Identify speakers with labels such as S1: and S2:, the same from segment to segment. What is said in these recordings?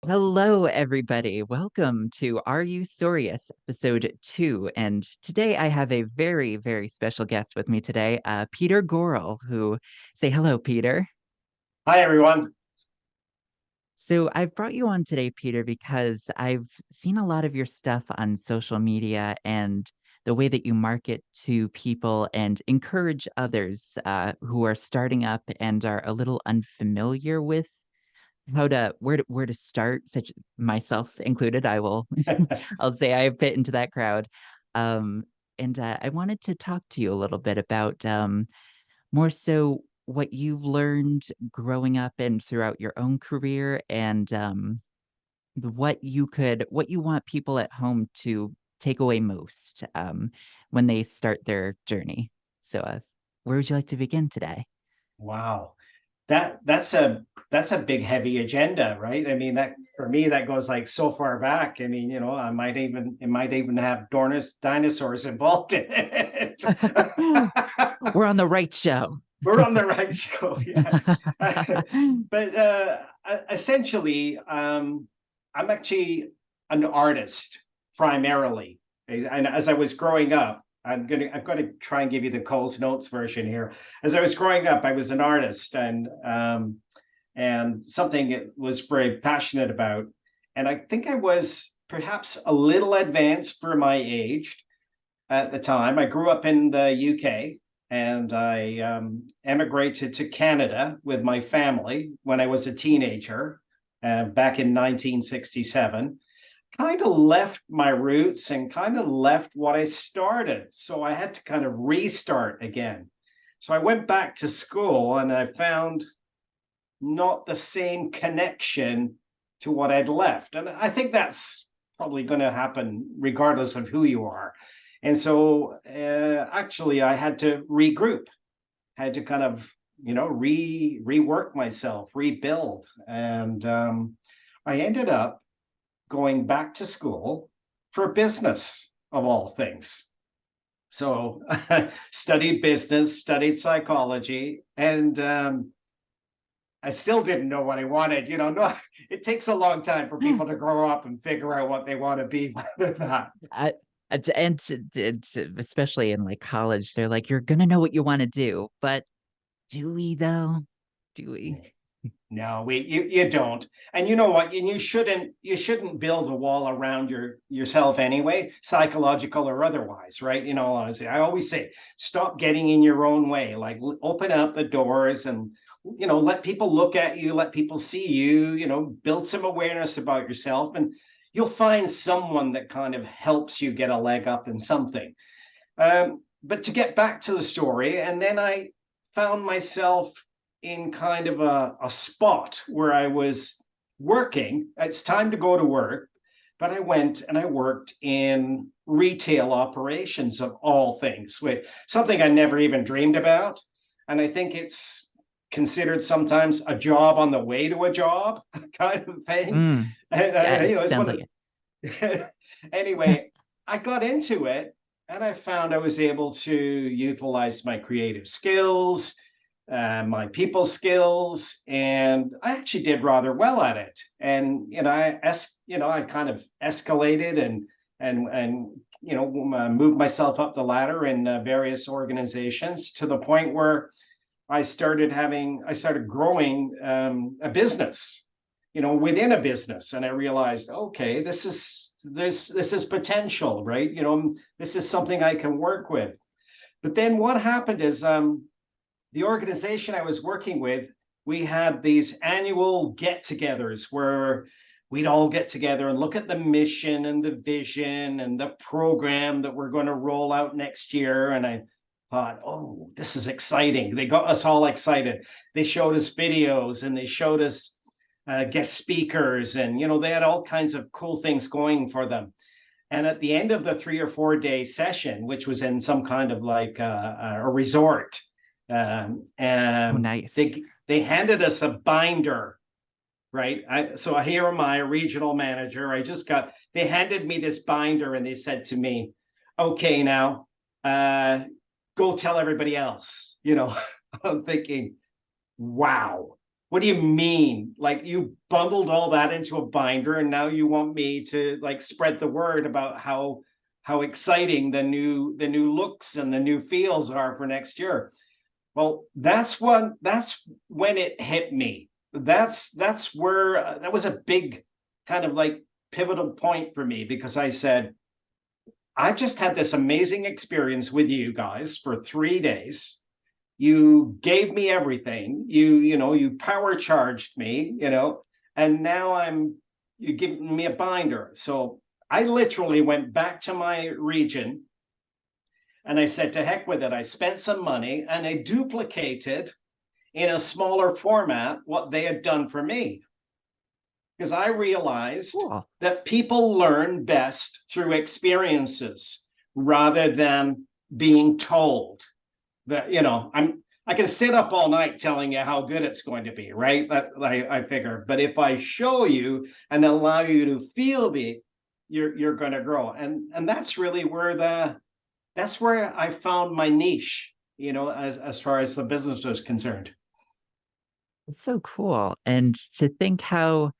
S1: Hello, everybody. Welcome to Are You Saurious, episode 2. And today I have a very, very special guest with me today, Peter Gorel, who say hello, Peter.
S2: Hi, everyone.
S1: So I've brought you on today, Peter, because I've seen a lot of your stuff on social media and the way that you market to people and encourage others who are starting up and are a little unfamiliar with where to start, such myself included. I'll say I fit into that crowd. um and I wanted to talk to you a little bit about more so what you've learned growing up and throughout your own career, and what you want people at home to take away most when they start their journey. So where would you like to begin today?
S2: Wow. That's a big heavy agenda, right? I mean, that for me, that goes like so far back. I mean, it might even have dinosaurs involved in it.
S1: We're on the right show.
S2: We're on the right show, yeah. But essentially, I'm actually an artist primarily. And as I was growing up, I'm gonna try and give you the Coles Notes version here. As I was growing up, I was an artist and something it was very passionate about. And I think I was perhaps a little advanced for my age at the time. I grew up in the UK and I emigrated to Canada with my family when I was a teenager back in 1967. Kind of left my roots and kind of left what I started. So I had to kind of restart again. So I went back to school and I found not the same connection to what I'd left. And I think that's probably going to happen regardless of who you are. And so actually, I had to regroup, had to kind of, rework myself, rebuild. And I ended up going back to school for business of all things. So studied business, studied psychology, and I still didn't know what I wanted. No, it takes a long time for people to grow up and figure out what they want to be with that.
S1: I, it's especially in like college, they're like, you're gonna know what you want to do, but do we though? Do we?
S2: No, you don't. And you know what? And you shouldn't build a wall around yourself anyway, psychological or otherwise, right? Honestly, I always say, stop getting in your own way. Like open up the doors and let people look at you, let people see you, build some awareness about yourself, and you'll find someone that kind of helps you get a leg up in something. But to get back to the story, and then I found myself in kind of a spot where I was working. It's time to go to work, but I went and I worked in retail operations of all things, with something I never even dreamed about. And I think it's considered sometimes a job on the way to a job kind of thing.
S1: Mm,
S2: And,
S1: yeah, it
S2: it's
S1: sounds
S2: one
S1: like
S2: of
S1: it.
S2: anyway, I got into it and I found I was able to utilize my creative skills, my people skills, and I actually did rather well at it. And I kind of escalated and moved myself up the ladder in various organizations to the point where I started growing a business, within a business, and I realized, okay, this is potential, right? This is something I can work with. But then what happened is the organization I was working with, we had these annual get-togethers where we'd all get together and look at the mission and the vision and the program that we're going to roll out next year. And I thought, oh, this is exciting. They got us all excited. They showed us videos and they showed us guest speakers, and they had all kinds of cool things going for them. And at the end of the 3 or 4 day session, which was in some kind of like a resort,
S1: Oh,
S2: and
S1: nice.
S2: they handed us a binder, right? So here am I, a regional manager. They handed me this binder and they said to me, okay, now uh, go tell everybody else. I'm thinking, wow. what do you mean? Like you bundled all that into a binder and now you want me to like spread the word about how exciting the new looks and the new feels are for next year. Well, that's when it hit me. That's where that was a big kind of like pivotal point for me because I said, I've just had this amazing experience with you guys for 3 days. You gave me everything. You power charged me, and now you giving me a binder. So I literally went back to my region and I said, to heck with it. I spent some money and I duplicated in a smaller format what they had done for me. Because I realized
S1: Cool.
S2: that people learn best through experiences rather than being told that, I can sit up all night telling you how good it's going to be, right? That I figure. But if I show you and allow you to feel you're going to grow. And that's where I found my niche, as far as the business was concerned.
S1: It's so cool. And to think how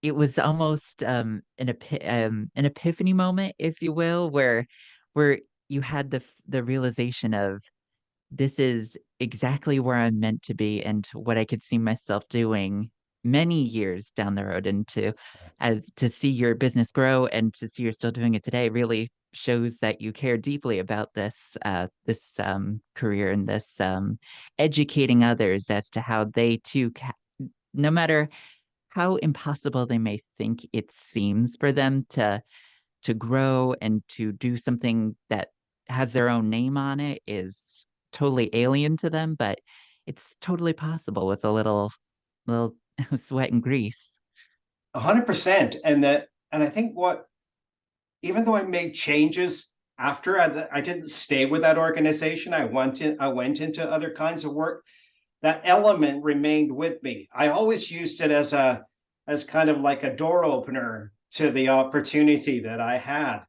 S1: it was almost an epiphany moment, if you will, where you had the realization of this is exactly where I'm meant to be and what I could see myself doing many years down the road. And to see your business grow and to see you're still doing it today really shows that you care deeply about this career and this educating others as to how they too no matter how impossible they may think it seems for them to grow and to do something that has their own name on it is totally alien to them, but it's totally possible with a little sweat and grease.
S2: 100%. And I think even though I made changes after I didn't stay with that organization, I went into other kinds of work. That element remained with me. I always used it as kind of like a door opener to the opportunity that I had,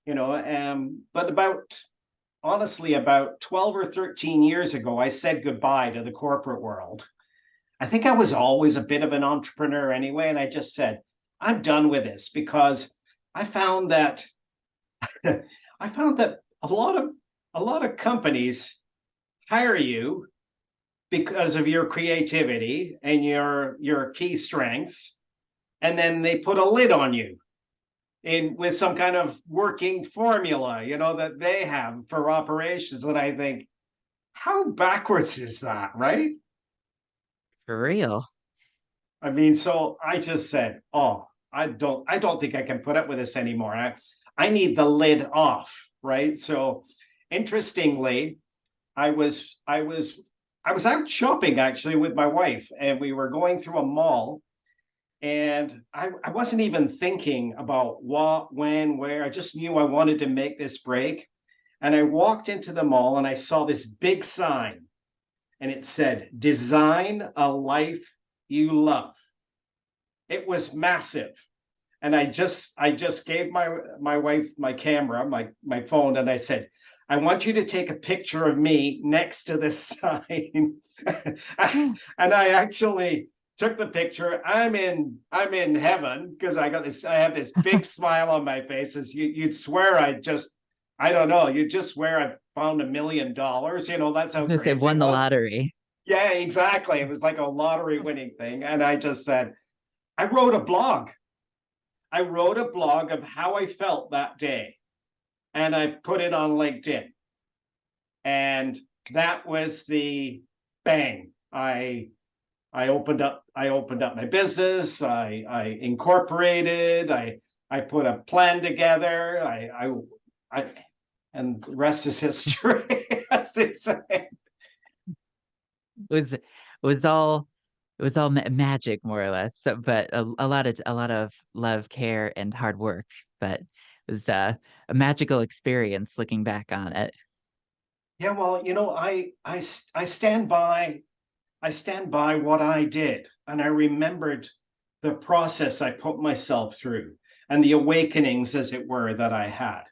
S2: but about 12 or 13 years ago, I said goodbye to the corporate world. I think I was always a bit of an entrepreneur anyway, and I just said, I'm done with this because I found that I found that a lot of companies hire you because of your creativity and your key strengths, and then they put a lid on you in with some kind of working formula, that they have for operations. And I think, how backwards is that, right?
S1: For real.
S2: I mean, so I just said, "Oh, I don't think I can put up with this anymore. I need the lid off." Right. So interestingly, I was I was I was out shopping actually with my wife, and we were going through a mall, and I wasn't even thinking about what, when, where. I just knew I wanted to make this break. And I walked into the mall and I saw this big sign, and it said, "Design a life you love." It was massive. And I just gave my wife my camera, my phone, and I said, I want you to take a picture of me next to this sign. And I actually took the picture. I'm in heaven because I have this big smile on my face. As you'd swear I don't know, you'd just swear I found $1 million. That's
S1: I was
S2: how
S1: gonna say
S2: crazy
S1: won
S2: it
S1: the
S2: was.
S1: lottery.
S2: Yeah, exactly. It was like a lottery winning thing. And I just said, I wrote a blog. I wrote a blog of how I felt that day, and I put it on LinkedIn. And that was the bang. I opened up my business. I incorporated. I put a plan together. I and the rest is history, as they say.
S1: It was all it was all magic more or less. So, but a lot of love, care, and hard work. But it was a magical experience looking back on it.
S2: Yeah, well, I stand by what I did, and I remembered the process I put myself through and the awakenings, as it were, that I had.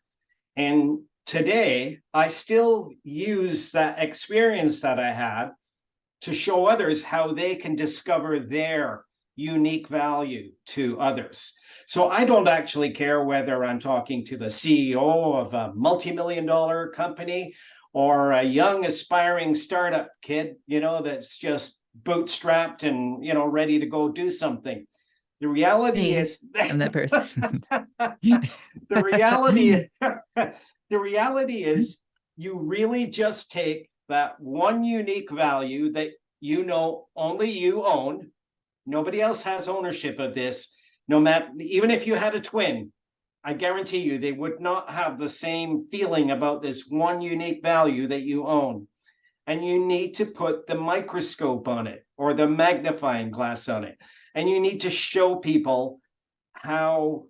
S2: And today, I still use that experience that I had to show others how they can discover their unique value to others. So I don't actually care whether I'm talking to the CEO of a multi-million dollar company or a young aspiring startup kid, that's just bootstrapped and, ready to go do something. The reality
S1: Me,
S2: is
S1: I'm that person.
S2: the reality the reality is you really just take that one unique value that only you own. Nobody else has ownership of this. No matter, even if you had a twin, I guarantee you they would not have the same feeling about this one unique value that you own. And you need to put the microscope on it or the magnifying glass on it. And you need to show people how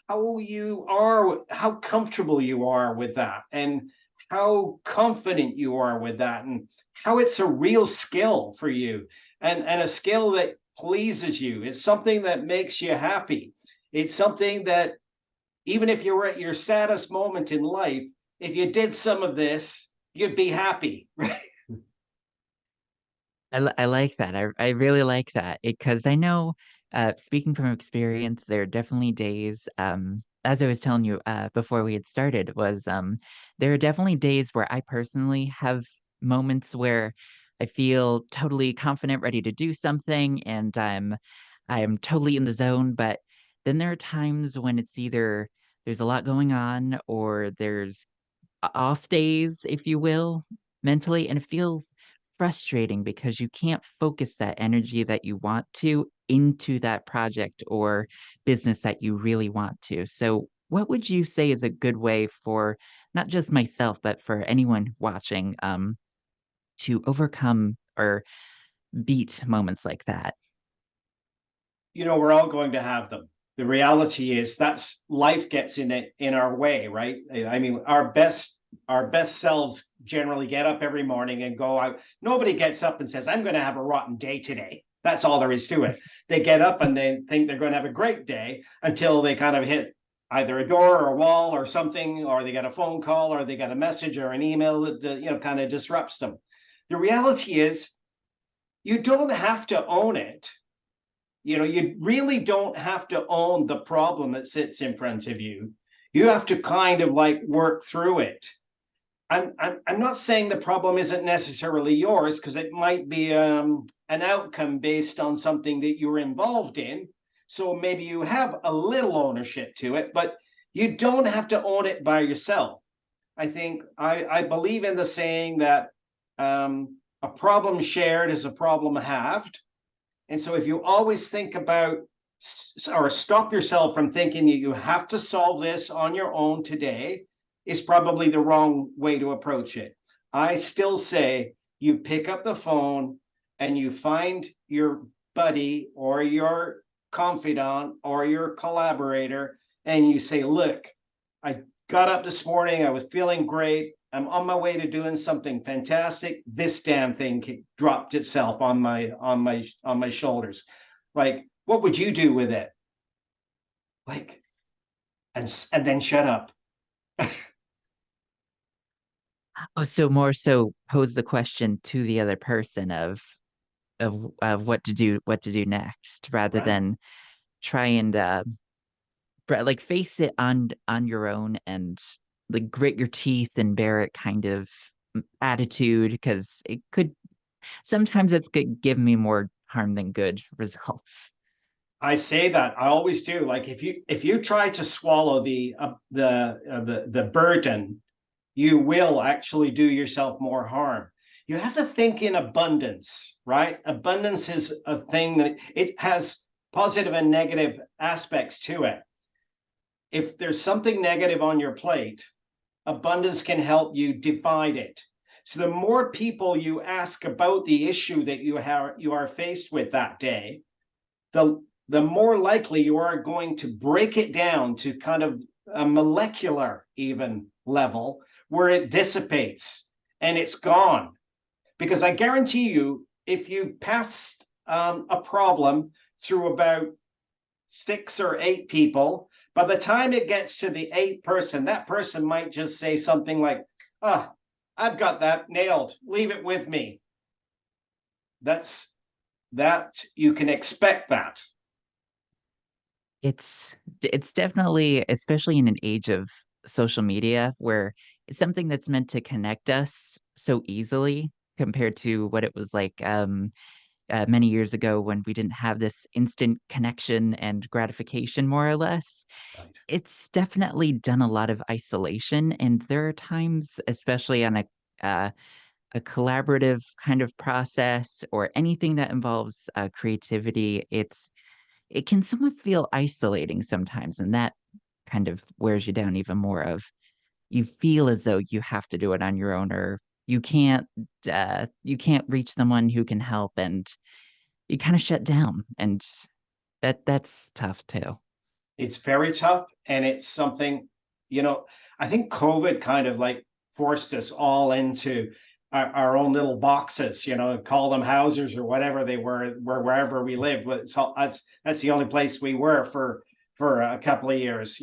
S2: how comfortable you are with that, and how confident you are with that, and how it's a real skill for you, and a skill that pleases you. It's something that makes you happy. It's something that, even if you were at your saddest moment in life, if you did some of this, you'd be happy.
S1: I like that. I really like that because I know, speaking from experience, there are definitely days, as I was telling you before we had started, was there are definitely days where I personally have moments where I feel totally confident, ready to do something, and I'm totally in the zone. But then there are times when it's either there's a lot going on or there's off days, if you will, mentally, and it feels frustrating because you can't focus that energy that you want to into that project or business that you really want to. So, what would you say is a good way for not just myself, but for anyone watching, to overcome or beat moments like that?
S2: We're all going to have them. The reality is that's life gets in our way, right? I mean, our best selves generally get up every morning and go out. Nobody gets up and says, I'm going to have a rotten day today. That's all there is to it. They get up and they think they're going to have a great day until they kind of hit either a door or a wall or something, or they get a phone call or they get a message or an email that kind of disrupts them. The reality is you don't have to own it. You really don't have to own the problem that sits in front of you. You have to kind of like work through it. I'm not saying the problem isn't necessarily yours, because it might be an outcome based on something that you were involved in. So maybe you have a little ownership to it, but you don't have to own it by yourself. I think I believe in the saying that a problem shared is a problem halved. And so if you always think about, or stop yourself from thinking that you have to solve this on your own today, is probably the wrong way to approach it. I still say you pick up the phone and you find your buddy or your confidant or your collaborator and you say, look, I got up this morning, I was feeling great. I'm on my way to doing something fantastic. This damn thing dropped itself on my shoulders. Like, what would you do with it? Like, and then shut up.
S1: Oh, so more so pose the question to the other person of what to do next rather
S2: Right.
S1: than try and like face it on your own and like grit your teeth and bear it kind of attitude because it could sometimes it's could give me more harm than good results.
S2: I say that I always do. Like, if you try to swallow the burden, you will actually do yourself more harm. You have to think in abundance, right? Abundance is a thing that it has positive and negative aspects to it. If there's something negative on your plate, abundance can help you divide it. So the more people you ask about the issue that you are faced with that day, the more likely you are going to break it down to kind of a molecular even level where it dissipates and it's gone. Because I guarantee you, if you pass a problem through about 6 or 8 people, by the time it gets to the eighth person, that person might just say something like, oh, I've got that nailed. Leave it with me. that's that you can expect that.
S1: It's definitely, especially in an age of social media where it's something that's meant to connect us so easily compared to what it was like many years ago when we didn't have this instant connection and gratification, more or less.
S2: Right.
S1: It's definitely done a lot of isolation, and there are times, especially on uh, a collaborative kind of process or anything that involves creativity, it can somewhat feel isolating sometimes, and that kind of wears you down even more. Of you feel as though you have to do it on your own, or you can't reach someone who can help, and you kind of shut down, and that's tough too.
S2: It's very tough, and it's something, you know, I think COVID kind of like forced us all into our own little boxes, call them houses or whatever they were wherever we lived. So that's the only place we were for a couple of years,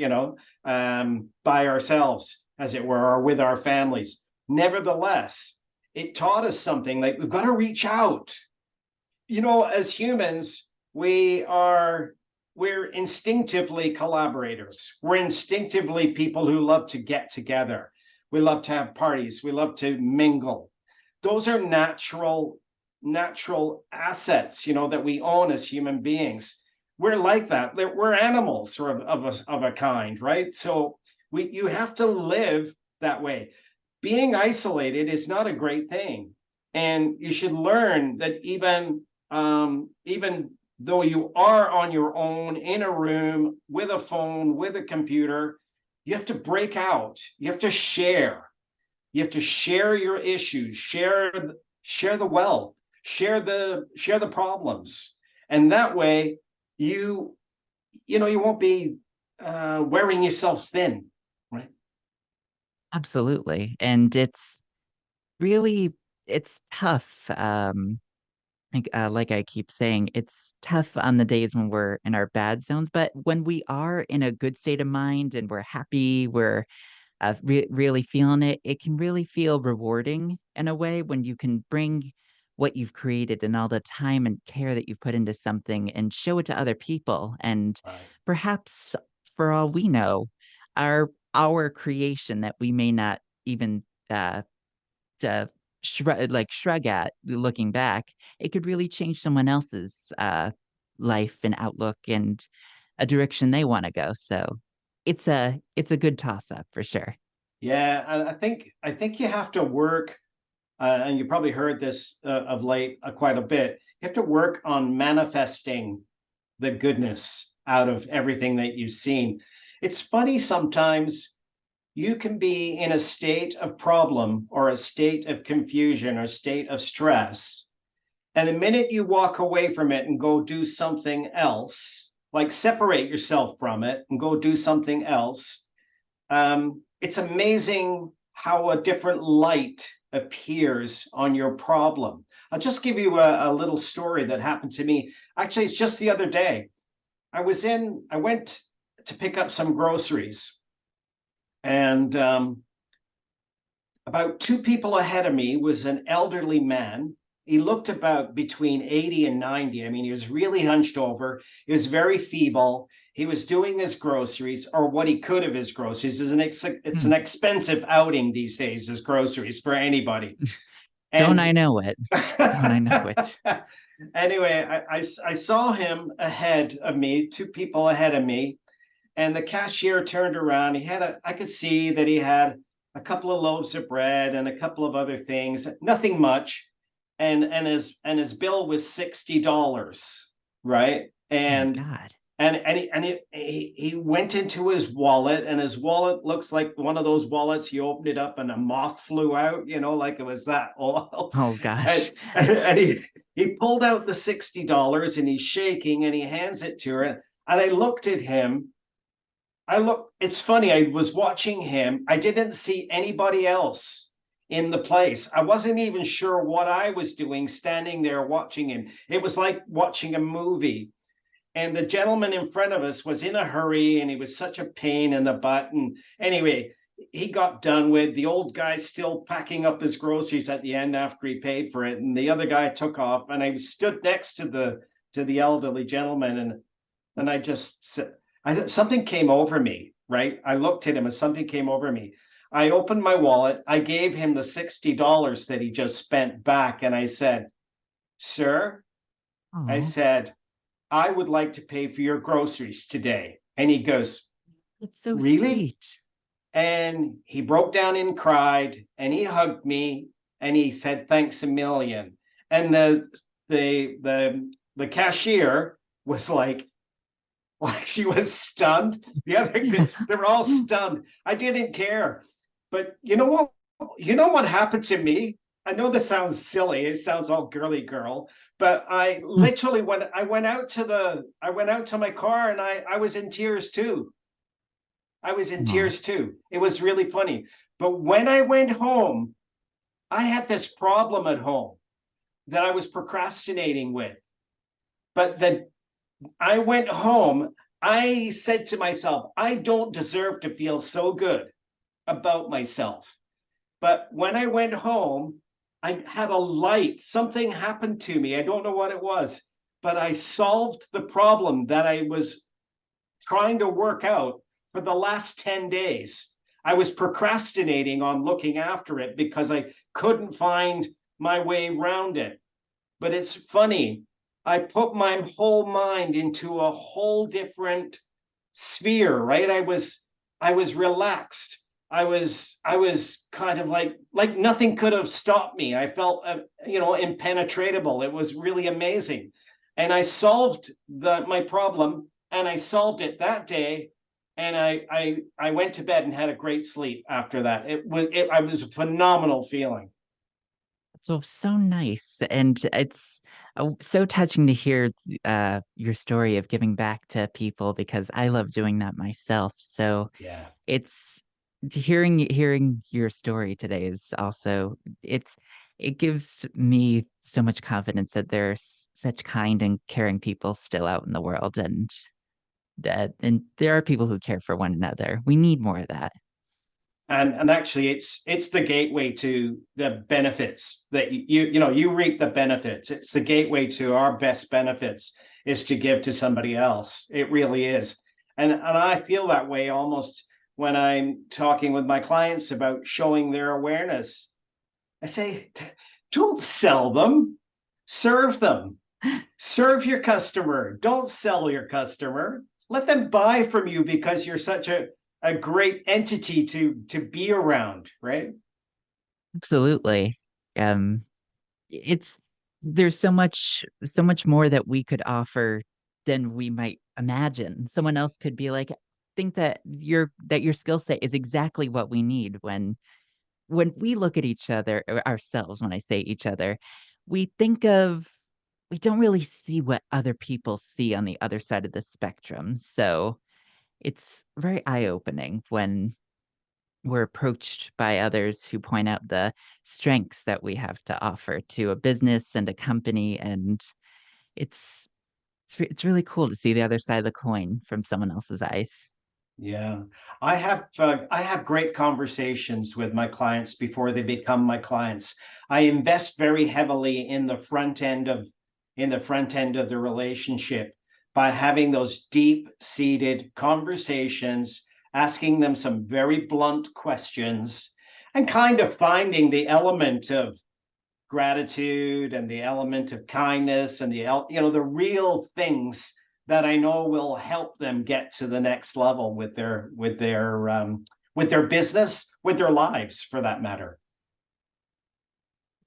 S2: by ourselves, as it were, or with our families. Nevertheless, it taught us something, like we've got to reach out. As humans, we're instinctively collaborators. We're instinctively people who love to get together. We love to have parties. We love to mingle. Those are natural assets, that we own as human beings. We're like that. We're animals, or of a kind, right? So you have to live that way. Being isolated is not a great thing, and you should learn that even though you are on your own in a room with a phone, with a computer, you have to break out. You have to share. You have to share your issues, share the wealth, share the problems, and that way you you won't be wearing yourself thin, right?
S1: Absolutely. And really it's tough. Like I keep saying, it's tough on the days when we're in our bad zones, but when we are in a good state of mind and we're happy, we're really feeling it, it can really feel rewarding in a way when you can bring what you've created and all the time and care that you've put into something and show it to other people. And
S2: Right.
S1: perhaps, for all we know, our creation that we may not even uh, shrug at looking back, it could really change someone else's life and outlook and a direction they want to go. So it's a good toss up for sure.
S2: Yeah, and I think you have to work, and you probably heard this of late quite a bit. You have to work on manifesting the goodness out of everything that you've seen. It's funny sometimes you can be in a state of problem or a state of confusion or state of stress. And the minute you walk away from it and go do something else, like separate yourself from it and go do something else, it's amazing how a different light appears on your problem. I'll just give you a little story that happened to me. Actually, it's just the other day. I went to pick up some groceries, and about two people ahead of me was an elderly man. He looked about between 80 and 90. I mean, he was really hunched over. He was very feeble. He was doing his groceries, or what he could of his groceries. It's
S1: Hmm.
S2: an expensive outing these days, as groceries, for anybody.
S1: Don't
S2: And
S1: I know it? Don't I know it?
S2: anyway, I saw him ahead of me, two people ahead of me, and the cashier turned around. I could see that he had a couple of loaves of bread and a couple of other things, nothing much. And his bill was $60, right?
S1: Oh my
S2: And
S1: God.
S2: he went into his wallet, and his wallet looks like one of those wallets you opened it up and a moth flew out, like it was that old.
S1: Oh
S2: and
S1: gosh.
S2: and he pulled out the $60, and he's shaking, and he hands it to her. And I looked at him. It's funny, I was watching him. I didn't see anybody else in the place. I wasn't even sure what I was doing standing there watching him. It was like watching a movie. And the gentleman in front of us was in a hurry, and he was such a pain in the butt. And anyway, he got done with. The old guy still packing up his groceries at the end after he paid for it, and the other guy took off. And I stood next to the elderly gentleman, and I just said, something came over me. Right, I looked at him, and something came over me. I opened my wallet. I gave him the $60 that he just spent back, and I said, "Sir," I
S1: Oh,
S2: said, "I would like to pay for your groceries today." And he goes,
S1: that's so
S2: "Really?"
S1: sweet.
S2: And he broke down and cried, and he hugged me, and he said, "Thanks a million." And the cashier was like she was stunned. They were all stunned. I didn't care. But you know what? You know what happened to me? I know this sounds silly. It sounds all girly girl, but I literally, when I went out to my car, and I was in tears too. I was in
S1: Oh,
S2: tears too. It was really funny. But when I went home, I had this problem at home that I was procrastinating with. But then I went home. I said to myself, I don't deserve to feel so good about myself. But when I went home, I had a light. Something happened to me. I don't know what it was, but I solved the problem that I was trying to work out for the last 10 days. I was procrastinating on looking after it because I couldn't find my way around it. But it's funny. I put my whole mind into a whole different sphere, right? I was relaxed. I was kind of like nothing could have stopped me. I felt impenetrable. It was really amazing. And I solved the my problem, and I solved it that day, and I went to bed and had a great sleep after that. I was a phenomenal feeling.
S1: so nice, and it's so touching to hear your story of giving back to people because I love doing that myself. So
S2: Yeah.
S1: it's hearing your story today is also it gives me so much confidence that there's such kind and caring people still out in the world, and there are people who care for one another. We need more of that.
S2: And actually it's the gateway to the benefits that you reap the benefits. It's the gateway to our best benefits is to give to somebody else. It really is. And I feel that way almost when I'm talking with my clients about showing their awareness. I say, don't sell them, serve them. Serve your customer. Don't sell your customer. Let them buy from you because you're such a great entity to be around, right?
S1: Absolutely. Um, it's there's so much more that we could offer than we might imagine. Someone else could be like, think that your skill set is exactly what we need when we look at each other, or ourselves, when I say each other, we think of we don't really see what other people see on the other side of the spectrum. So it's very eye-opening when we're approached by others who point out the strengths that we have to offer to a business and a company, and it's it's really cool to see the other side of the coin from someone else's eyes.
S2: Yeah, I have great conversations with my clients before they become my clients. I invest very heavily in the front end of the relationship by having those deep-seated conversations, asking them some very blunt questions, and kind of finding the element of gratitude and the element of kindness and the real things that I know will help them get to the next level with their business, with their lives, for that matter.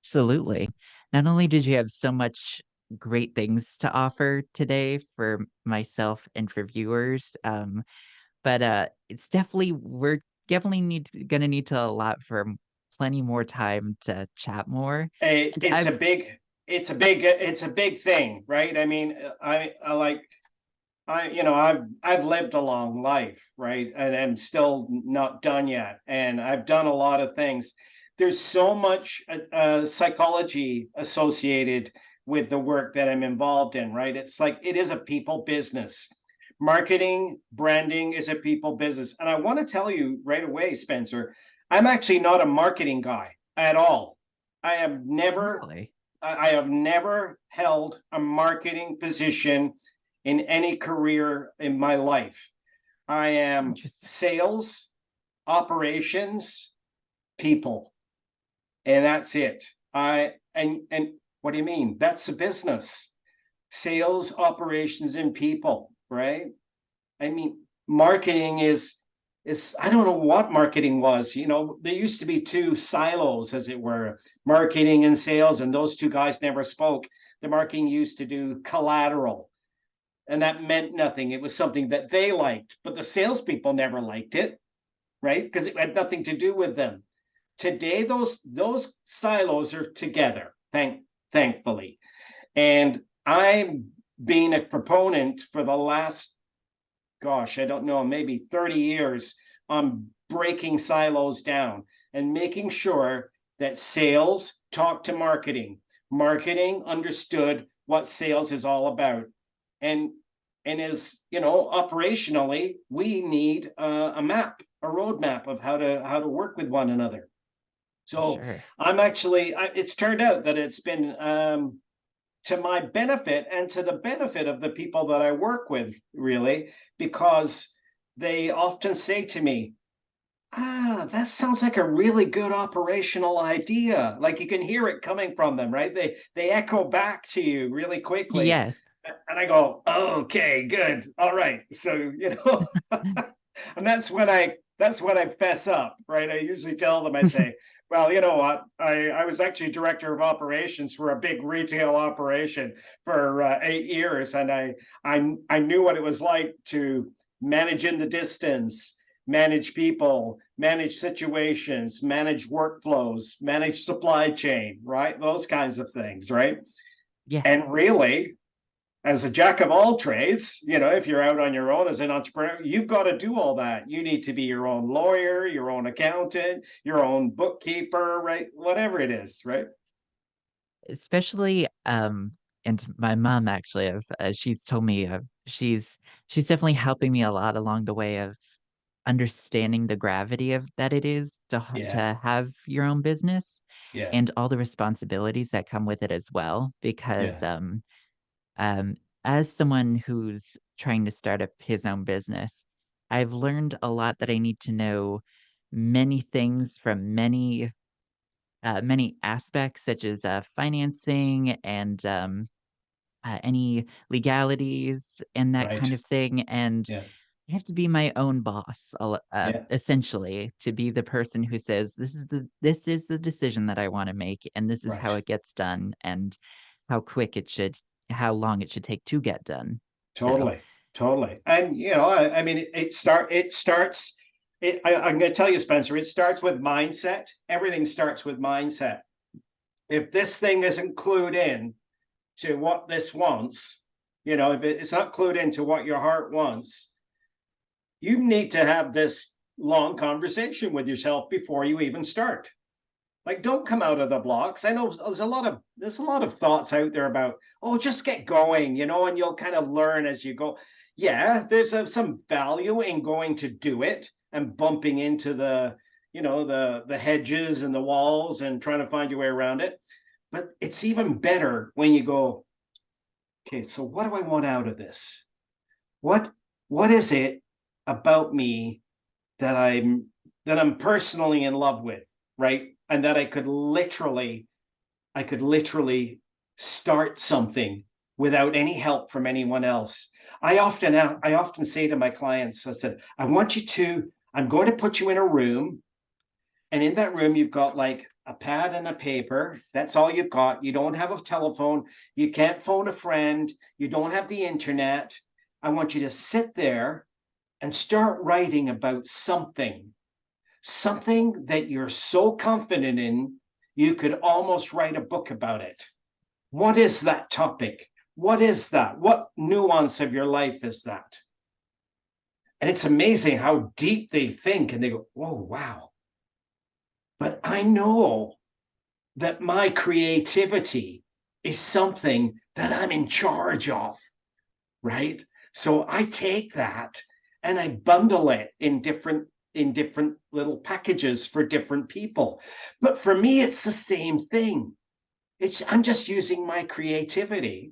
S1: Absolutely. Not only did you have so much great things to offer today for myself and for viewers, but it's definitely we're definitely gonna need to allot for plenty more time to chat more. And
S2: It's
S1: I've
S2: it's a big thing, right? I mean, I like I've lived a long life, right? And I'm still not done yet. And I've done a lot of things. There's so much psychology associated with the work that I'm involved in, right? It's like it is a people business. Marketing, branding is a people business. And I want to tell you right away, Spencer, I'm actually not a marketing guy at all. I have never
S1: Really?
S2: I have never held a marketing position in any career in my life. I am
S1: Interesting.
S2: sales, operations, people, and that's it. And what do you mean? That's a business. Sales, operations, and people, right? I mean, marketing is I don't know what marketing was. You know, there used to be two silos, as it were, marketing and sales, and those two guys never spoke. The marketing used to do collateral, and that meant nothing. It was something that they liked, but the salespeople never liked it, right? Because it had nothing to do with them. Today, those silos are together, thankfully. And I'm being a proponent for the last, gosh, I don't know, maybe 30 years on breaking silos down and making sure that sales talk to marketing. Marketing understood what sales is all about. And and as you know, operationally, we need a map, a roadmap of how to work with one another.
S1: For
S2: So
S1: sure.
S2: it's turned out that it's been to my benefit and to the benefit of the people that I work with, really, because they often say to me, that sounds like a really good operational idea. Like you can hear it coming from them, right? They echo back to you really quickly.
S1: Yes.
S2: And I go, okay, good. All right. So, and that's when I fess up, right? I usually tell them, I say, well, you know what? I was actually director of operations for a big retail operation for 8 years, and I knew what it was like to manage in the distance, manage people, manage situations, manage workflows, manage supply chain, right? Those kinds of things, right?
S1: Yeah.
S2: And really, as a jack of all trades, if you're out on your own as an entrepreneur, you've got to do all that. You need to be your own lawyer, your own accountant, your own bookkeeper, right? Whatever it is, right?
S1: Especially, and my mom actually, she's told me, she's definitely helping me a lot along the way of understanding the gravity of that it is
S2: Yeah,
S1: to have your own business
S2: yeah,
S1: and all the responsibilities that come with it as well. Because,
S2: yeah,
S1: um, as someone who's trying to start up his own business, I've learned a lot that I need to know many things from many aspects such as financing and any legalities and that
S2: right.
S1: kind of thing. And
S2: Yeah,
S1: I have to be my own boss,
S2: yeah,
S1: essentially, to be the person who says, this is the decision that I want to make, and this is how
S2: right.
S1: it gets done, and how quick it should, how long it should take to get done. So,
S2: Totally, totally. And I mean, it starts. I'm going to tell you, Spencer. It starts with mindset. Everything starts with mindset. If this thing isn't clued in to what this wants, if it's not clued into what your heart wants, you need to have this long conversation with yourself before you even start. Like, don't come out of the blocks. I know there's a lot of thoughts out there about, oh, just get going, and you'll kind of learn as you go. Yeah, there's some value in going to do it and bumping into the hedges and the walls and trying to find your way around it. But it's even better when you go, okay, so what do I want out of this? What what is it about me that I'm personally in love with, right? And that I could literally start something without any help from anyone else. I often say to my clients, I said, I'm going to put you in a room, and in that room you've got like a pad and a paper. That's all you've got. You don't have a telephone. You can't phone a friend. You don't have the internet. I want you to sit there and start writing about something that you're so confident in, you could almost write a book about it. What is that topic? What is that? What nuance of your life is that? And it's amazing how deep they think and they go, oh, wow. But I know that my creativity is something that I'm in charge of, right? So I take that and I bundle it in different little packages for different people. But for me, it's the same thing. I'm just using my creativity.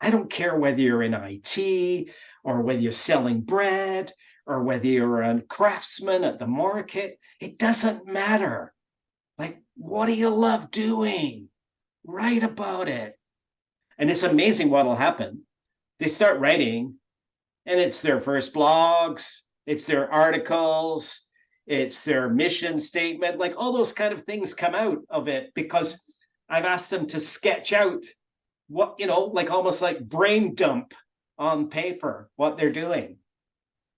S2: I don't care whether you're in IT or whether you're selling bread or whether you're a craftsman at the market. It doesn't matter. Like, what do you love doing? Write about it. And it's amazing what'll happen. They start writing, and it's their first blogs, it's their articles, it's their mission statement, like all those kind of things come out of it because I've asked them to sketch out what, like almost like brain dump on paper what they're doing.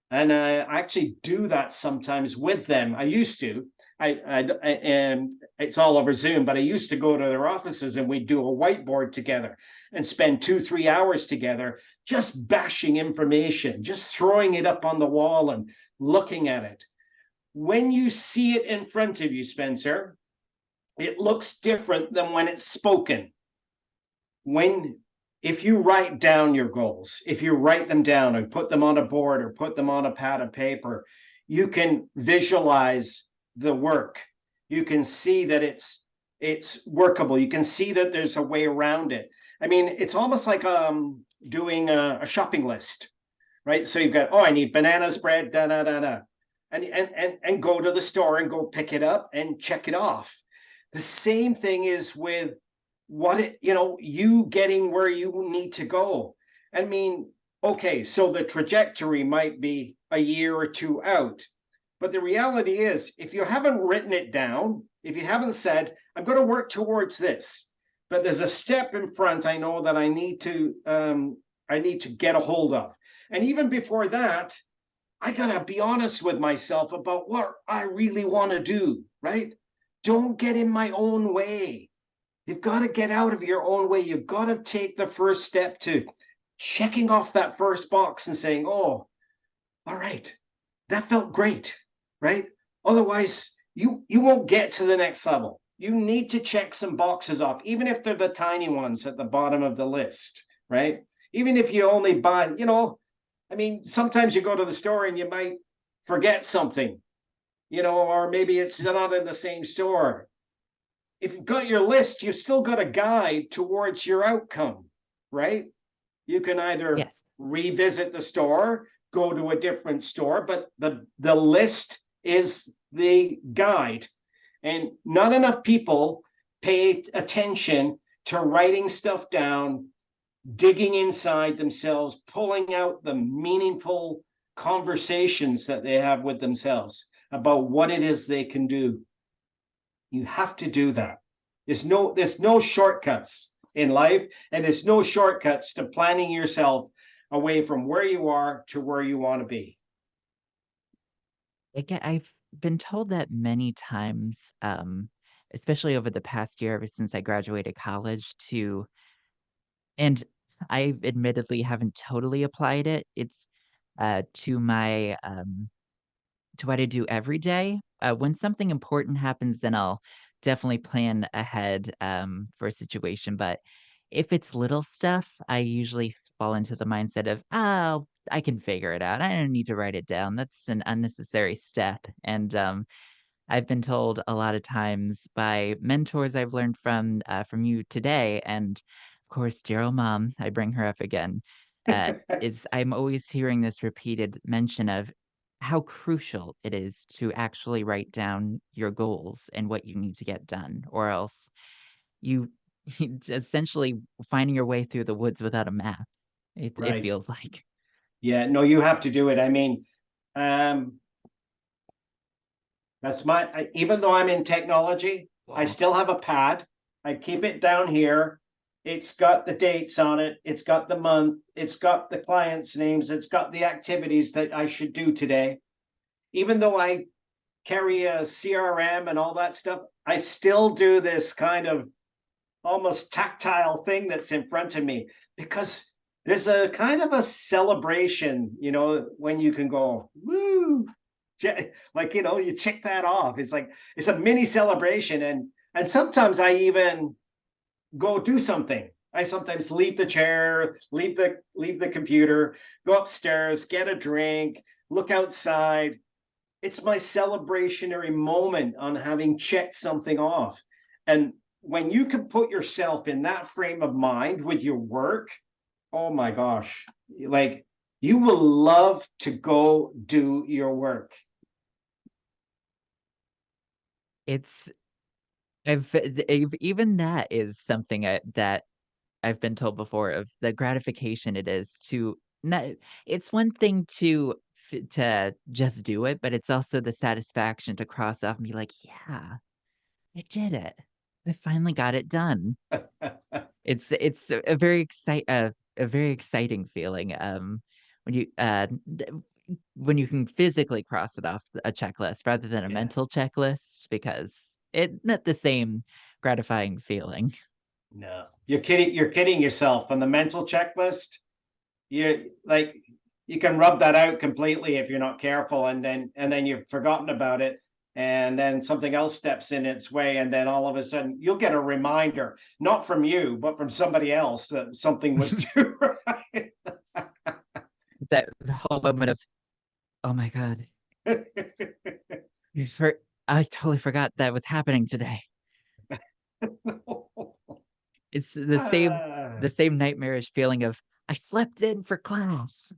S2: And I actually do that sometimes with them. I used to. And it's all over Zoom, but I used to go to their offices and we'd do a whiteboard together and spend 2-3 hours together just bashing information, just throwing it up on the wall and looking at it. When you see it in front of you, Spencer, it looks different than when it's spoken. When If you write down your goals, if you write them down or put them on a board or put them on a pad of paper, you can visualize the work. You can see that it's workable. You can see that there's a way around it. I mean, it's almost like doing a shopping list, right? So you've got, oh, I need bananas, bread, da da da da, and go to the store and go pick it up and check it off. The same thing is with you getting where you need to go. I mean, okay, so the trajectory might be a year or two out, but the reality is, if you haven't written it down, if you haven't said, I'm going to work towards this, but there's a step in front I know that I need to get a hold of. And even before that, I got to be honest with myself about what I really want to do, right? Don't get in my own way. You've got to get out of your own way. You've got to take the first step to checking off that first box and saying, oh, all right, that felt great, right? Otherwise, you won't get to the next level. You need to check some boxes off, even if they're the tiny ones at the bottom of the list, right? Even if you only buy, I mean, sometimes you go to the store and you might forget something, or maybe it's not in the same store. If you've got your list, you've still got a guide towards your outcome, right? You can either
S1: Yes.
S2: revisit the store, go to a different store, but the list is the guide. And not enough people pay attention to writing stuff down, digging inside themselves, pulling out the meaningful conversations that they have with themselves about what it is they can do. You have to do that. There's no shortcuts in life, and there's no shortcuts to planning yourself away from where you are to where you want to be.
S1: I've been told that many times, especially over the past year, ever since I graduated college, and I admittedly haven't totally applied it. It's to my to what I do every day. When something important happens, then I'll definitely plan ahead for a situation. But if it's little stuff, I usually fall into the mindset of, oh, I can figure it out. I don't need to write it down. That's an unnecessary step. And I've been told a lot of times by mentors I've learned from you today, and of course, dear old mom, I bring her up again, is I'm always hearing this repeated mention of how crucial it is to actually write down your goals and what you need to get done, or else you it's essentially finding your way through the woods without a map. It
S2: Right.
S1: feels like.
S2: Yeah, no, you have to do it. I mean, um, even though I'm in technology, I
S1: Whoa.
S2: still have a pad. I keep it down here. It's got the dates on it. It's got the month. It's got the clients' names. It's got the activities that I should do today. Even though I carry a CRM and all that stuff, I still do this kind of almost tactile thing that's in front of me because there's a kind of a celebration, when you can go, woo, like, you check that off. It's like, it's a mini celebration. And sometimes I even go do something. I sometimes leave the chair, leave the computer, go upstairs, get a drink, look outside. It's my celebrationary moment on having checked something off. And when you can put yourself in that frame of mind with your work, oh my gosh, like you will love to go do your work.
S1: It's even that is something that I've been told before of the gratification it is to not it's one thing to just do it, but it's also the satisfaction to cross off and be like, "Yeah, I did it. I finally got it done." It's a very exciting feeling, when you, when you can physically cross it off a checklist rather than a
S2: Yeah.
S1: mental checklist because it not the same gratifying feeling.
S2: No, you're kidding. You're kidding yourself. On the mental checklist, you like you can rub that out completely if you're not careful, and then you've forgotten about it, and then something else steps in its way, and then all of a sudden you'll get a reminder, not from you, but from somebody else that something was due. Right?
S1: That the whole moment of, "Oh my god, you for I totally forgot that was happening today." It's
S2: Ah,
S1: the same nightmarish feeling of, "I slept in for class."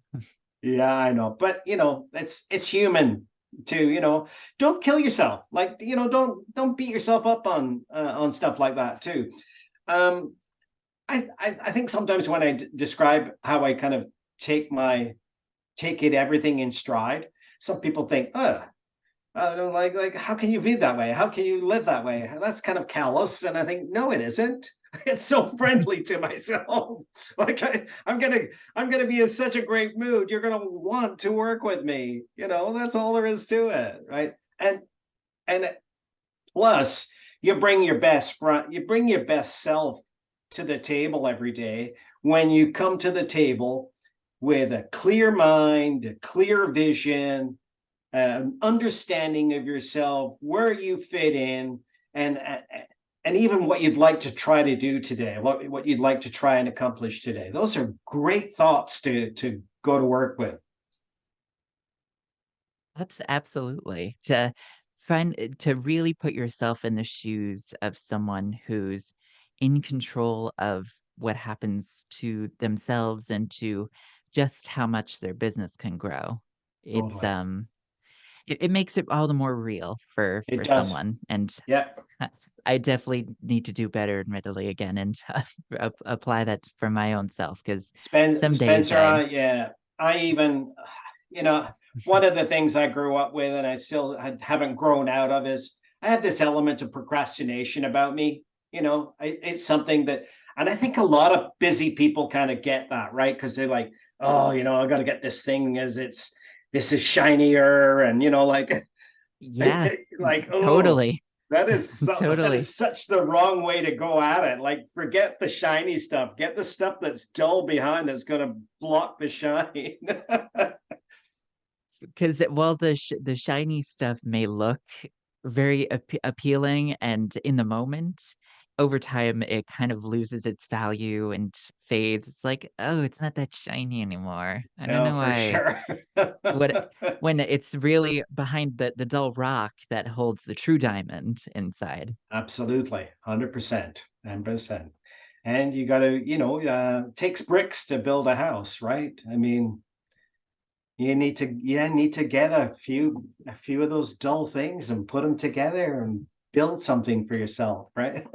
S2: yeah, I know, but it's human to don't kill yourself. Like don't beat yourself up on stuff like that too. Um, I think sometimes when I describe how I kind of take my take it everything in stride, some people think, oh, I don't like how can you be that way? How can you live that way? That's kind of callous. And I think, no, it isn't. It's so friendly to myself. Like I'm gonna be in such a great mood. You're gonna want to work with me. That's all there is to it, right? And plus, you bring your best self to the table every day when you come to the table with a clear mind, a clear vision, understanding of yourself, where you fit in, and and even what you'd like to try to do today, what you'd like to try and accomplish today. Those are great thoughts to go to work with.
S1: Absolutely. To really put yourself in the shoes of someone who's in control of what happens to themselves and to just how much their business can grow. It's,
S2: Totally,
S1: it makes it all the more real
S2: it
S1: for
S2: does.
S1: someone, and
S2: Yeah,
S1: I definitely need to do better admittedly again and apply that for my own self because some days
S2: Spencer.
S1: I
S2: Yeah, I even you know one of the things I grew up with, and I still haven't grown out of, is I have this element of procrastination about me. It's something that, and I think a lot of busy people kind of get that, right? Because they're like, oh, I got to get this thing as this is shinier, and like
S1: yeah,
S2: like, oh,
S1: totally.
S2: that
S1: Totally.
S2: is such the wrong way to go at it. Like, forget the shiny stuff. Get the stuff that's dull behind that's going to block the shine.
S1: Because while the shiny stuff may look very appealing and in the moment, over time it kind of loses its value and fades. It's like, oh, it's not that shiny anymore. I don't
S2: No,
S1: know
S2: for
S1: why.
S2: sure.
S1: What when it's really behind the dull rock that holds the true diamond inside.
S2: Absolutely, 100%, 100%. And you got to, takes bricks to build a house, right? I mean, you need to get a few of those dull things and put them together and build something for yourself, right?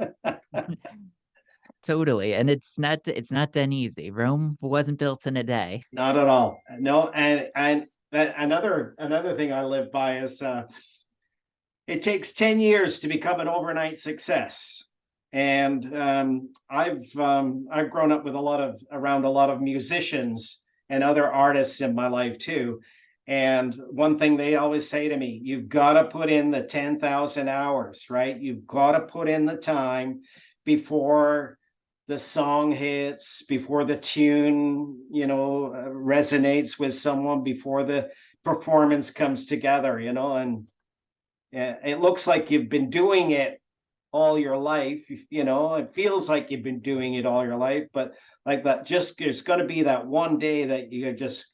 S1: Totally. And it's not done easy. Rome wasn't built in a day.
S2: Not at all. No, and another thing I live by is it takes 10 years to become an overnight success. And I've grown up with around a lot of musicians and other artists in my life too. And one thing they always say to me, you've got to put in the 10,000 hours, right? You've got to put in the time before the song hits, before the tune, resonates with someone, before the performance comes together, and it looks like you've been doing it all your life. You know, it feels like you've been doing it all your life, but like that, just it's going to be that one day that you just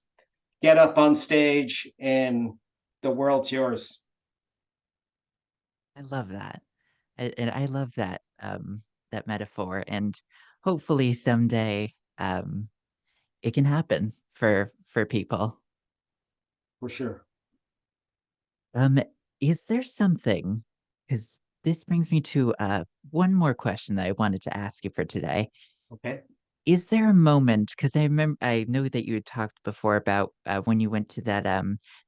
S2: get up on stage and the world's yours.
S1: I love that. And I love that that metaphor. And hopefully someday it can happen for people.
S2: For sure.
S1: Um, is there something, because this brings me to one more question that I wanted to ask you for today.
S2: Okay.
S1: Is there a moment, because I know that you had talked before about when you went to that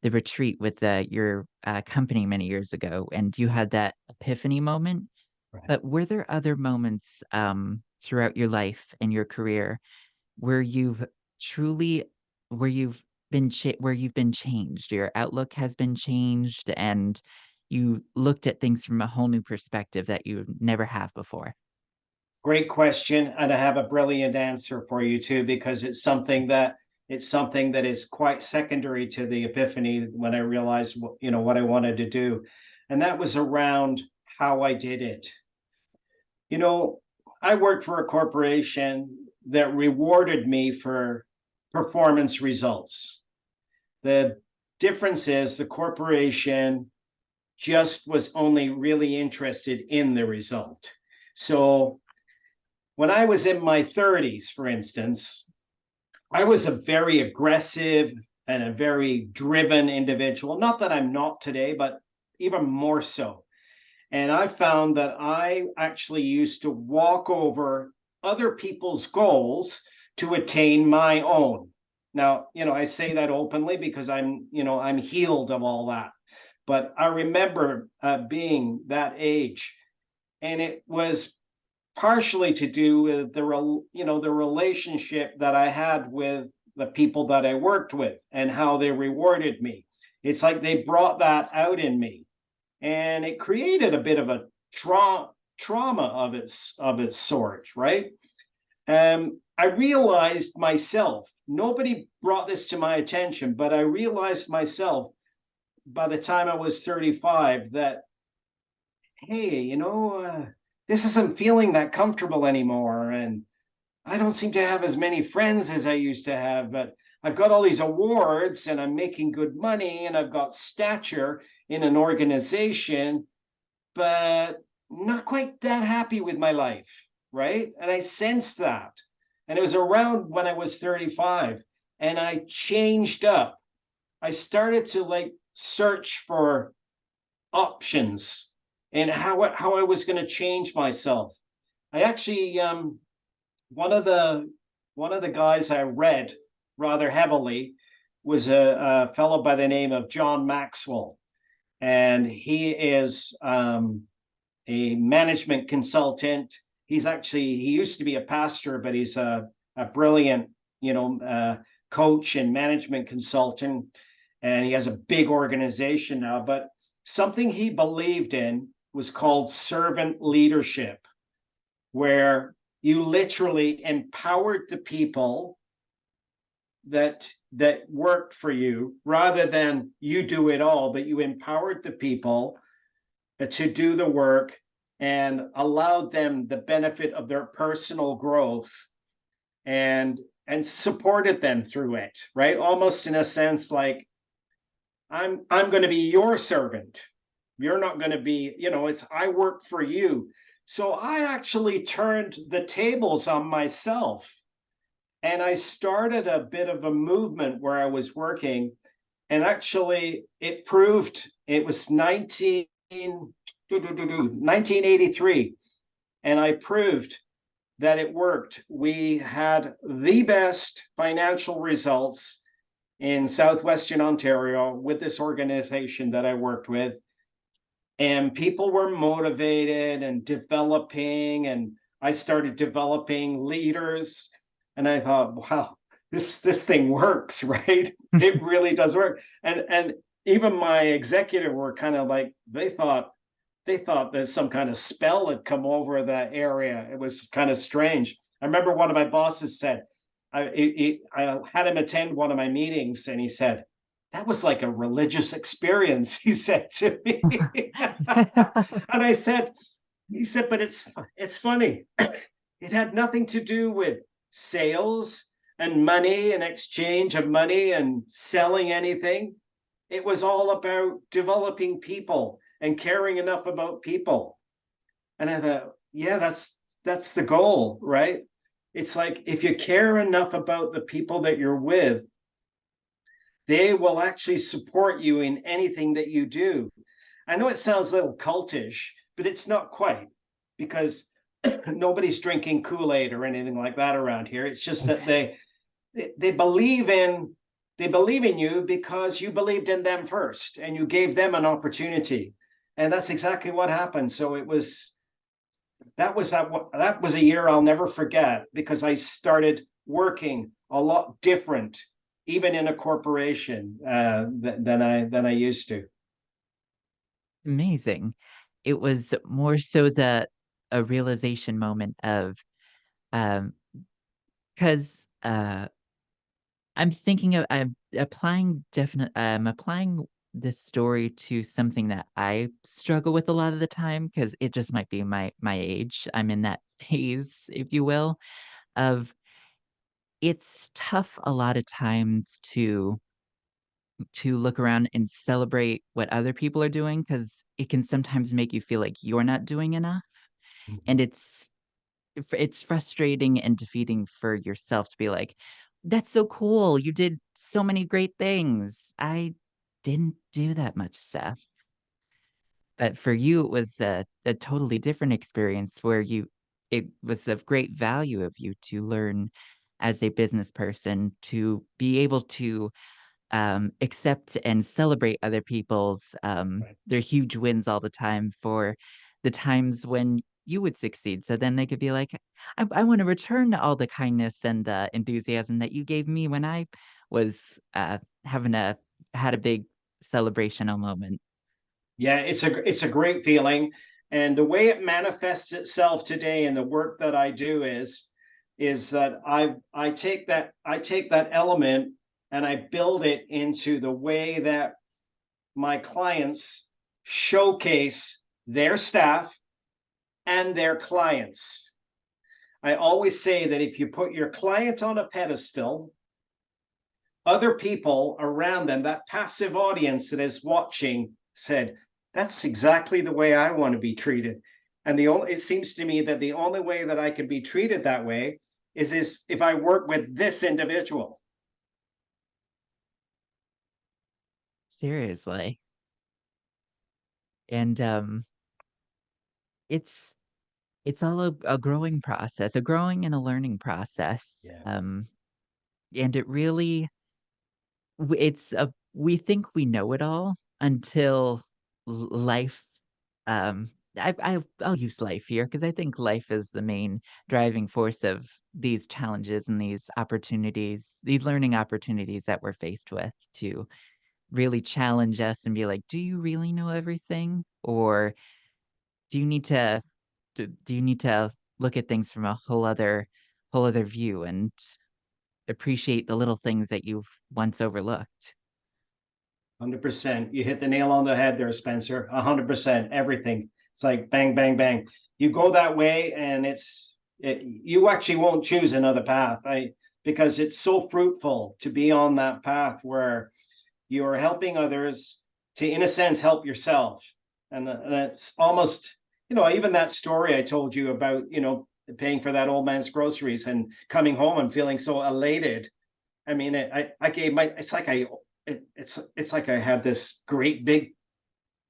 S1: the retreat with your company many years ago, and you had that epiphany moment.
S2: Right.
S1: But were there other moments throughout your life and your career where you've truly where you've been changed, your outlook has been changed, and you looked at things from a whole new perspective that you never have before?
S2: Great question, and I have a brilliant answer for you too, because it's something that is quite secondary to the epiphany when I realized what I wanted to do, and that was around how I did it. You know, I worked for a corporation that rewarded me for performance results. The difference is the corporation just was only really interested in the result. So when I was in my 30s, for instance, I was a very aggressive and a very driven individual. Not that I'm not today, but even more so. And I found that I actually used to walk over other people's goals to attain my own. Now, I say that openly because I'm healed of all that. But I remember being that age, and it was partially to do with the relationship that I had with the people that I worked with and how they rewarded me. It's like they brought that out in me, and it created a bit of a trauma of its sort, right? I realized myself. Nobody brought this to my attention, but I realized myself by the time I was 35 that, hey, this isn't feeling that comfortable anymore, and I don't seem to have as many friends as I used to have, but I've got all these awards and I'm making good money and I've got stature in an organization, but not quite that happy with my life, right? And I sensed that. And it was around when I was 35 and I changed up. I started to like search for options and how I was going to change myself. I actually one of the one of the guys I read rather heavily was a fellow by the name of John Maxwell, and he is a management consultant. He used to be a pastor, but he's a brilliant, coach and management consultant, and he has a big organization now. But something he believed in was called servant leadership, where you literally empowered the people that worked for you rather than you do it all, but you empowered the people to do the work and allowed them the benefit of their personal growth and supported them through it, right? Almost in a sense like I'm going to be your servant. You're not going to be, it's I work for you. So I actually turned the tables on myself and I started a bit of a movement where I was working. And actually, it was 1983. And I proved that it worked. We had the best financial results in southwestern Ontario with this organization that I worked with, and people were motivated and developing, and I started developing leaders, and I thought, wow, this thing works. Right? It really does work. And even my executive were kind of like, they thought that some kind of spell had come over that area. It was kind of strange. I remember one of my bosses said, I had him attend one of my meetings, and he said, that was like a religious experience, he said to me. And I said, He said, but it's funny. It had nothing to do with sales and money and exchange of money and selling anything. It was all about developing people and caring enough about people. And I thought, yeah, that's the goal, right? It's like if you care enough about the people that you're with, they will actually support you in anything that you do. I know it sounds a little cultish, but it's not quite, because nobody's drinking Kool-Aid or anything like that around here. It's just that they believe in you because you believed in them first and you gave them an opportunity. And that's exactly what happened. So that was a year I'll never forget, because I started working a lot different, even in a corporation, than I used to.
S1: Amazing. It was more so the a realization moment of, um, 'cause, I'm applying this story to something that I struggle with a lot of the time because it just might be my age. I'm in that phase, if you will, of it's tough a lot of times to look around and celebrate what other people are doing because it can sometimes make you feel like you're not doing enough, and it's frustrating and defeating for yourself to be like, "That's so cool, you did so many great things. I didn't do that much stuff." But for you, it was a totally different experience where it was of great value of you to learn as a business person to be able to accept and celebrate other people's,
S2: Right.
S1: their huge wins all the time for the times when you would succeed. So then they could be like, I want to return all the kindness and the enthusiasm that you gave me when I was having had a big celebrational moment.
S2: Yeah, it's a great feeling, and the way it manifests itself today in the work that I do is that I take that element and I build it into the way that my clients showcase their staff and their clients. I always say that if you put your client on a pedestal, other people around them, that passive audience that is watching, said, that's exactly the way I want to be treated. And it seems to me that the only way that I can be treated that way is if I work with this individual.
S1: Seriously. And it's it's all a growing process, a growing and a learning process.
S2: Yeah.
S1: And it really it's a we think we know it all until life, I'll use life here because I think life is the main driving force of these challenges and these opportunities, these learning opportunities that we're faced with to really challenge us and be like, "Do you really know everything? Or do you need to do you need to look at things from a whole other view and appreciate the little things that you've once overlooked?"
S2: 100%. You hit the nail on the head there, Spencer. 100%. Everything. It's like bang, bang, bang. You go that way, and you actually won't choose another path. Because it's so fruitful to be on that path where you're helping others to, in a sense, help yourself. And it's almost, even that story I told you about, paying for that old man's groceries and coming home and feeling so elated. I mean, I gave my, it's like I had this great big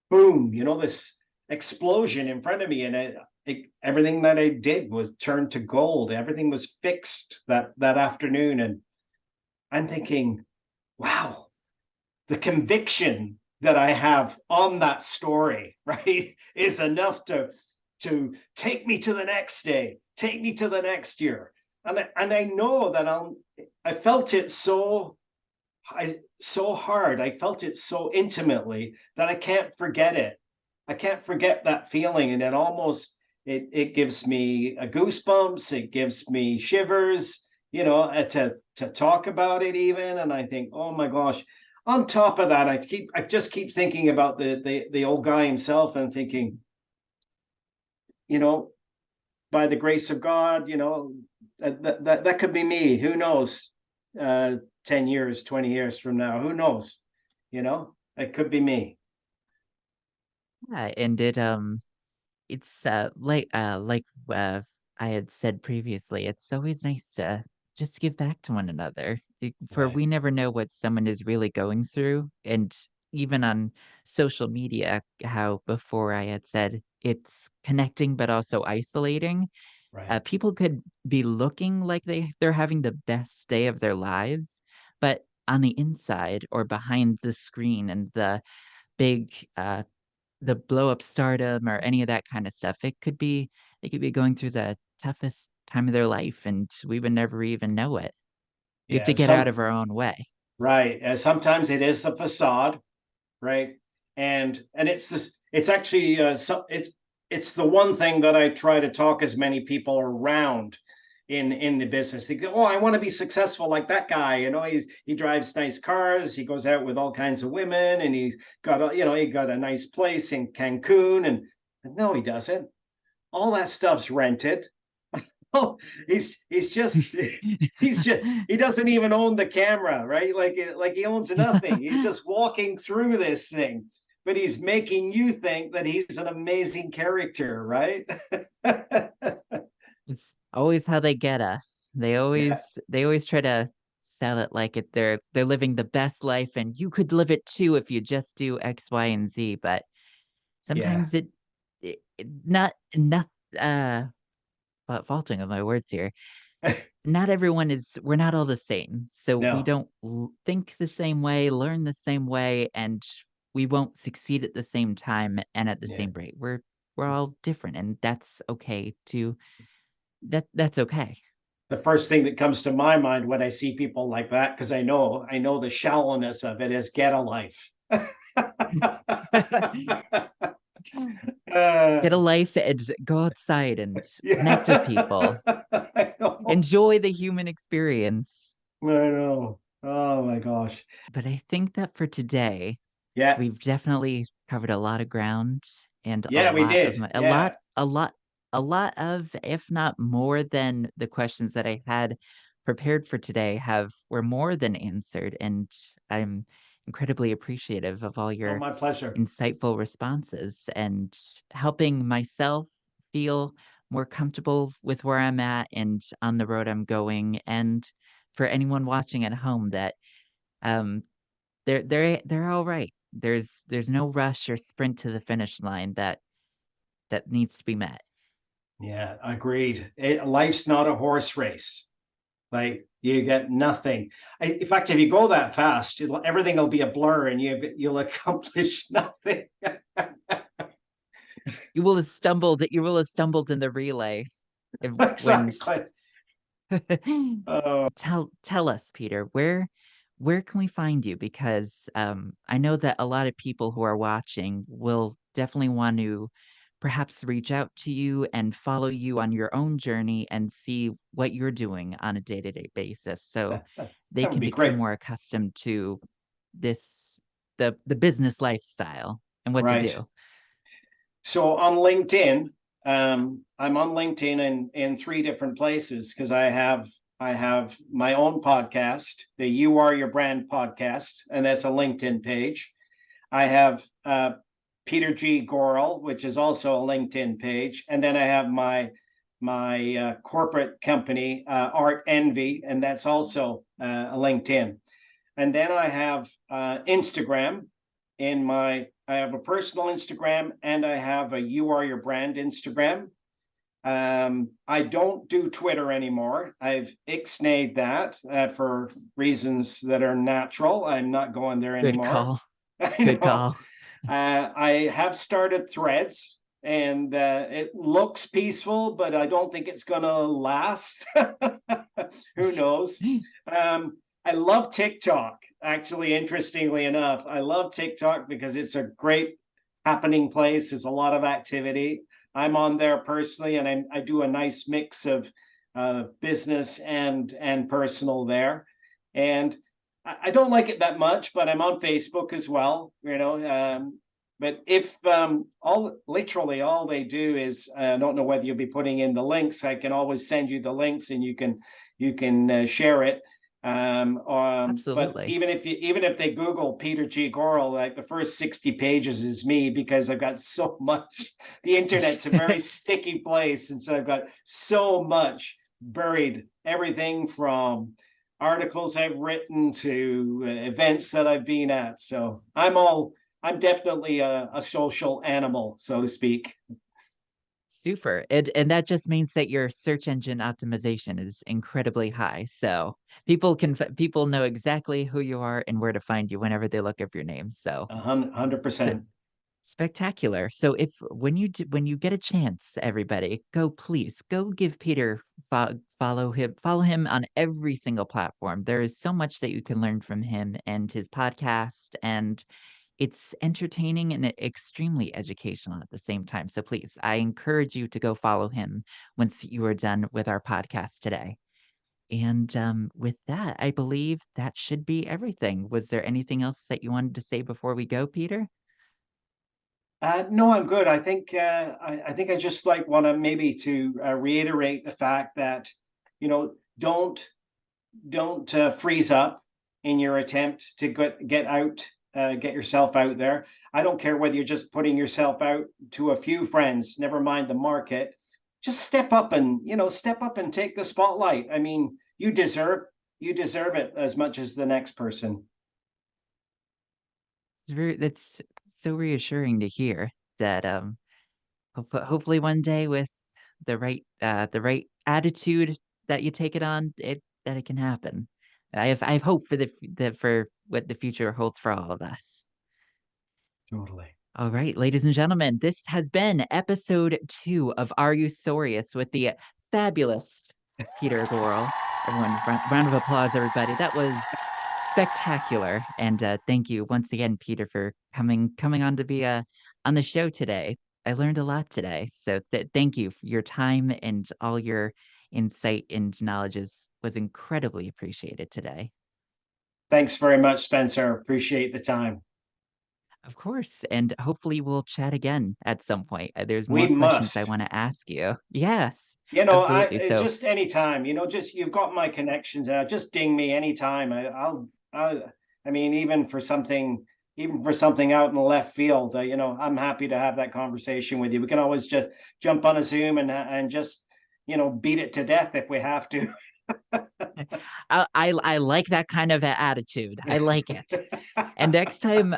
S2: boom, this explosion in front of me, and everything that I did was turned to gold. Everything was fixed that afternoon, and I'm thinking, wow, the conviction that I have on that story, right, is enough to take me to the next day, take me to the next year, and I know that I felt it so hard. I felt it so intimately that I can't forget it. I can't forget that feeling, and it gives me a goosebumps. It gives me shivers. To talk about it even, and I think, oh my gosh. On top of that, I just keep thinking about the old guy himself and thinking, you know, by the grace of God, that could be me. Who knows? 10 years, 20 years from now, who knows? It could be me.
S1: Yeah, and it's like I had said previously, it's always nice to just give back to one another. For
S2: Right,
S1: we never know what someone is really going through. And even on social media, how before I had said it's connecting but also isolating.
S2: right.
S1: People could be looking like they're having the best day of their lives, but on the inside or behind the screen and big the blow up stardom or any of that kind of stuff, they could be going through the toughest time of their life and we would never even know it. We have to
S2: Yeah,
S1: get out of our own way.
S2: right. Sometimes it is the facade, right? And it's actually it's the one thing that I try to talk as many people around in the business. They go, oh, I want to be successful like that guy. He drives nice cars, he goes out with all kinds of women, and he got a nice place in Cancun. And no, he doesn't. All that stuff's rented. Oh, he's just he doesn't even own the camera, right? Like he owns nothing. He's just walking through this thing, but he's making you think that he's an amazing character, right?
S1: It's always how they get us.
S2: Yeah,
S1: They always try to sell it like they're living the best life and you could live it too if you just do X, Y, and Z. But
S2: yeah.
S1: sometimes not uh faulting of my words here. Not everyone is we're not all the same. So we
S2: No,
S1: don't think the same way, learn the same way, and we won't succeed at the same time and at the
S2: yeah.
S1: same rate. We're all different and that's okay too. That's okay.
S2: The first thing that comes to my mind when I see people like that, because I know the shallowness of it, is get a life. uh,
S1: Get a life and go outside and connect with
S2: yeah,
S1: people.
S2: I know.
S1: Enjoy the human experience.
S2: I know. Oh my gosh.
S1: But I think that for today,
S2: Yeah.
S1: we've definitely covered a lot of ground and
S2: Yeah, we did. Yeah.
S1: a lot of, if not more than the questions that I had prepared for today were more than answered. And I'm incredibly appreciative of all
S2: Oh,
S1: your
S2: my pleasure.
S1: insightful responses and helping myself feel more comfortable with where I'm at and on the road I'm going. And for anyone watching at home that um they're all right. There's no rush or sprint to the finish line that needs to be met.
S2: Yeah, agreed. Life's not a horse race. Like you get nothing. In fact, if you go that fast, everything will be a blur, and you'll accomplish nothing.
S1: You will have stumbled in the relay when
S2: Exactly. Oh,
S1: tell us, Peter, where can we find you? Because I know that a lot of people who are watching will definitely want to perhaps reach out to you and follow you on your own journey and see what you're doing on a day-to-day basis so they
S2: that would
S1: can
S2: be
S1: become
S2: great.
S1: more accustomed to this the business lifestyle and what to
S2: Right.
S1: do.
S2: So on LinkedIn, I'm on LinkedIn in three different places because I have my own podcast, the You Are Your Brand podcast, and that's a LinkedIn page. I have Peter G. Gorel, which is also a LinkedIn page, and then I have my corporate company, Art Envy, and that's also a LinkedIn. And then I have Instagram. I have a personal Instagram and I have a You Are Your Brand Instagram. I don't do Twitter anymore. I've ixnayed that for reasons that are natural. I'm not going there
S1: Good
S2: anymore.
S1: call.
S2: I
S1: Good
S2: know.
S1: call.
S2: I have started Threads, and it looks peaceful, but I don't think it's going to last. Who knows? I love TikTok. Actually, interestingly enough, I love TikTok because it's a great happening place. There's a lot of activity. I'm on there personally, and I do a nice mix of business and personal there. And I don't like it that much, but I'm on Facebook as well. But if all literally all they do is, I don't know whether you'll be putting in the links. I can always send you the links, and you can share it. But
S1: Absolutely.
S2: even if they Google Peter G. Gorel, like the first 60 pages is me, because I've got so much. The internet's a very sticky place, and so I've got so much buried. Everything from articles I've written to events that I've been at. So I'm definitely a social animal, so to speak.
S1: Super. And that just means that your search engine optimization is incredibly high. So people know exactly who you are and where to find you whenever they look up your name. So
S2: 100%.
S1: spectacular. So if when you get a chance, everybody, go please go give Peter follow him on every single platform. There is so much that you can learn from him and his podcast, and it's entertaining and extremely educational at the same time. So please, I encourage you to go follow him once you are done with our podcast today. And with that, I believe that should be everything. Was there anything else that you wanted to say before we go, Peter?
S2: No, I'm good. I think I just like want to maybe to reiterate the fact that, you know, don't freeze up in your attempt to get yourself out there. I don't care whether you're just putting yourself out to a few friends, never mind the market. Just step up and take the spotlight. I mean, you deserve it as much as the next person.
S1: That's so reassuring to hear that hopefully one day with the right attitude that you take it on, it can happen. I have hope for for what the future holds for all of us.
S2: Totally.
S1: All right, ladies and gentlemen, this has been episode 2 of Are You Saurious with the fabulous Peter Gorel. Everyone, round of applause, everybody. That was spectacular, and thank you once again, Peter, for coming on to be on the show today. I learned a lot today, so thank you for your time, and all your insight and knowledge was incredibly appreciated today.
S2: Thanks very much, Spencer. Appreciate the time.
S1: Of course, and hopefully we'll chat again at some point. There's
S2: We
S1: more questions I
S2: must.
S1: want to ask you. Yes,
S2: I
S1: absolutely. So,
S2: just anytime. Just you've got my connections. Just ding me anytime. I mean, even for something out in the left field. I'm happy to have that conversation with you. We can always just jump on a Zoom and just beat it to death if we have to.
S1: I like that kind of attitude. I like it. And next time,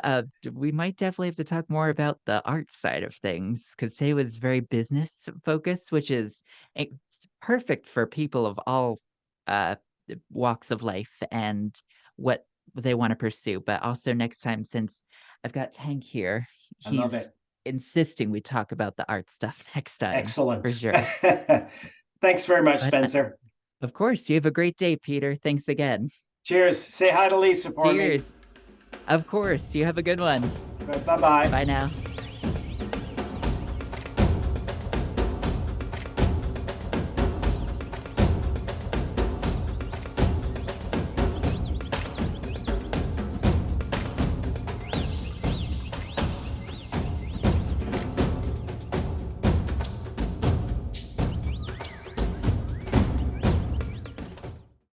S1: we might definitely have to talk more about the art side of things because today was very business focused, which is perfect for people of all uh, walks of life and what they want to pursue. But also next time, since I've got Tank here,
S2: I love
S1: he's
S2: it.
S1: insisting we talk about the art stuff next time for
S2: Excellent.
S1: sure.
S2: Thanks very much,
S1: But
S2: Spencer.
S1: of course, you have a great day, Peter. Thanks again.
S2: Cheers. Say hi to Lisa for me.
S1: Cheers. Of course, you have a good one.
S2: Bye bye.
S1: Bye now.